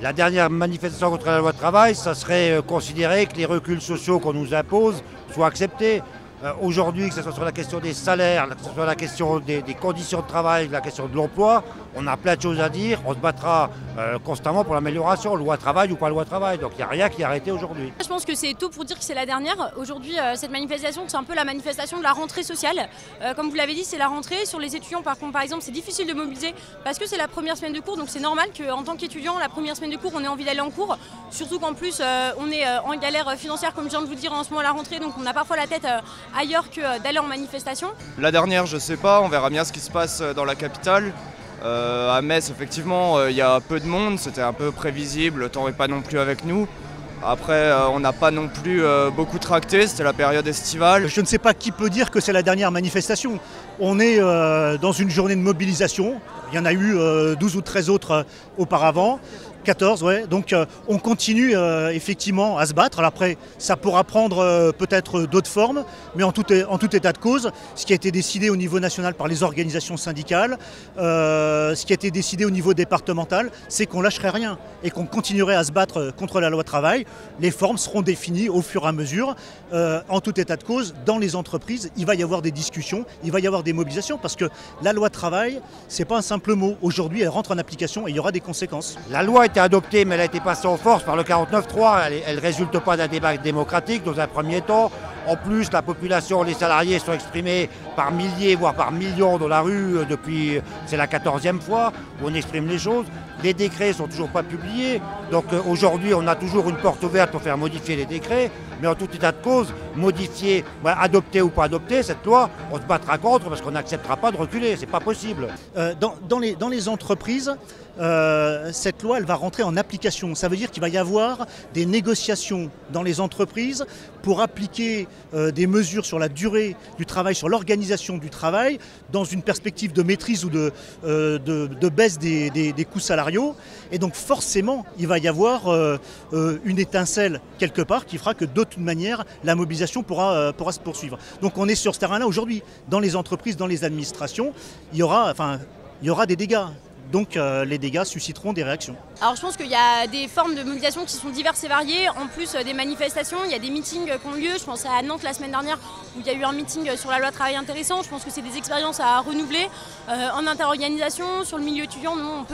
La dernière manifestation contre la loi travail, ça serait considérer que les reculs sociaux qu'on nous impose soient acceptés. Aujourd'hui, que ce soit sur la question des salaires, que ce soit la question des conditions de travail, la question de l'emploi, on a plein de choses à dire. On se battra constamment pour l'amélioration, loi travail ou pas loi travail. Donc il n'y a rien qui est arrêté aujourd'hui. Je pense que c'est tôt pour dire que c'est la dernière. Aujourd'hui, cette manifestation, c'est un peu la manifestation de la rentrée sociale. Comme vous l'avez dit, c'est la rentrée. Sur les étudiants, par contre, par exemple, c'est difficile de mobiliser parce que c'est la première semaine de cours. Donc c'est normal qu'en tant qu'étudiant, la première semaine de cours, on ait envie d'aller en cours. Surtout qu'en plus, on est en galère financière, comme je viens de vous dire en ce moment à la rentrée. Donc on a parfois la tête ailleurs que d'aller en manifestation. La dernière, je sais pas, on verra bien ce qui se passe dans la capitale. À Metz, effectivement, il y a peu de monde, c'était un peu prévisible, le temps n'est pas non plus avec nous. Après, on n'a pas non plus beaucoup tracté, c'était la période estivale. Je ne sais pas qui peut dire que c'est la dernière manifestation. On est dans une journée de mobilisation, il y en a eu 12 ou 13 autres auparavant. 14, ouais. Donc on continue effectivement à se battre. Alors après, ça pourra prendre peut-être d'autres formes, mais en tout état de cause, ce qui a été décidé au niveau national par les organisations syndicales, ce qui a été décidé au niveau départemental, c'est qu'on lâcherait rien et qu'on continuerait à se battre contre la loi travail. Les formes seront définies au fur et à mesure. En tout état de cause, dans les entreprises, il va y avoir des discussions, il va y avoir des mobilisations, parce que la loi travail, c'est pas un simple mot. Aujourd'hui, elle rentre en application et il y aura des conséquences. La loi a été adoptée, mais elle a été passée en force par le 49.3. Elle ne résulte pas d'un débat démocratique dans un premier temps. En plus, la population, les salariés sont exprimés par milliers, voire par millions dans la rue depuis, c'est la 14e fois où on exprime les choses. Les décrets ne sont toujours pas publiés. Donc aujourd'hui, on a toujours une porte ouverte pour faire modifier les décrets. Mais en tout état de cause, modifier, adopter ou pas adopter cette loi, on se battra contre parce qu'on n'acceptera pas de reculer. C'est pas possible. Dans les entreprises, cette loi, elle va rentrer en application. Ça veut dire qu'il va y avoir des négociations dans les entreprises pour appliquer des mesures sur la durée du travail, sur l'organisation du travail, dans une perspective de maîtrise ou de baisse des coûts salariaux. Et donc forcément, il va y avoir une étincelle quelque part qui fera que de toute manière, la mobilisation pourra se poursuivre. Donc on est sur ce terrain-là aujourd'hui. Dans les entreprises, dans les administrations, il y aura des dégâts. Donc les dégâts susciteront des réactions. Alors je pense qu'il y a des formes de mobilisation qui sont diverses et variées. En plus des manifestations, il y a des meetings qui ont lieu. Je pense à Nantes la semaine dernière où il y a eu un meeting sur la loi travail intéressant. Je pense que c'est des expériences à renouveler. En interorganisation, sur le milieu étudiant, nous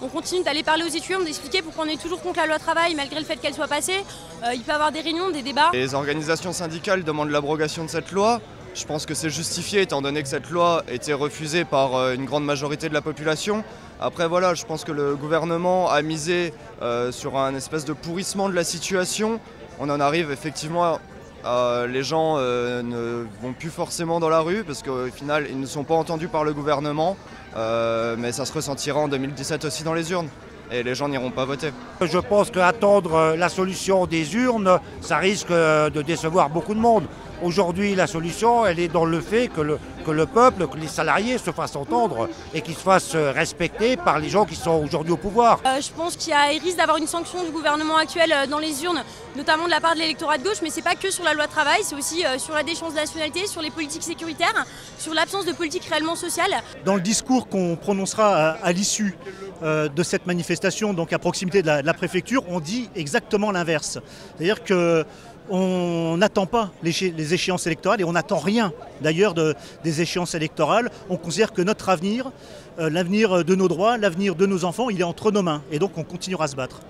on continue d'aller parler aux étudiants, d'expliquer pourquoi on est toujours contre la loi travail malgré le fait qu'elle soit passée. Il peut y avoir des réunions, des débats. Les organisations syndicales demandent l'abrogation de cette loi. Je pense que c'est justifié étant donné que cette loi a été refusée par une grande majorité de la population. Après voilà, je pense que le gouvernement a misé sur un espèce de pourrissement de la situation. On en arrive effectivement les gens ne vont plus forcément dans la rue parce qu'au final ils ne sont pas entendus par le gouvernement. Mais ça se ressentira en 2017 aussi dans les urnes. Et les gens n'iront pas voter. Je pense qu'attendre la solution des urnes, ça risque de décevoir beaucoup de monde. Aujourd'hui, la solution, elle est dans le fait que le peuple, que les salariés se fassent entendre et qu'ils se fassent respecter par les gens qui sont aujourd'hui au pouvoir. Je pense qu'il risque d'avoir une sanction du gouvernement actuel dans les urnes, notamment de la part de l'électorat de gauche, mais c'est pas que sur la loi travail, c'est aussi sur la déchéance de nationalité, sur les politiques sécuritaires, sur l'absence de politique réellement sociale. Dans le discours qu'on prononcera à l'issue de cette manifestation, donc à proximité de la préfecture, on dit exactement l'inverse. C'est-à-dire qu'on n'attend pas les échéances électorales et on n'attend rien d'ailleurs des échéances électorales. On considère que notre avenir, l'avenir de nos droits, l'avenir de nos enfants, il est entre nos mains et donc on continuera à se battre.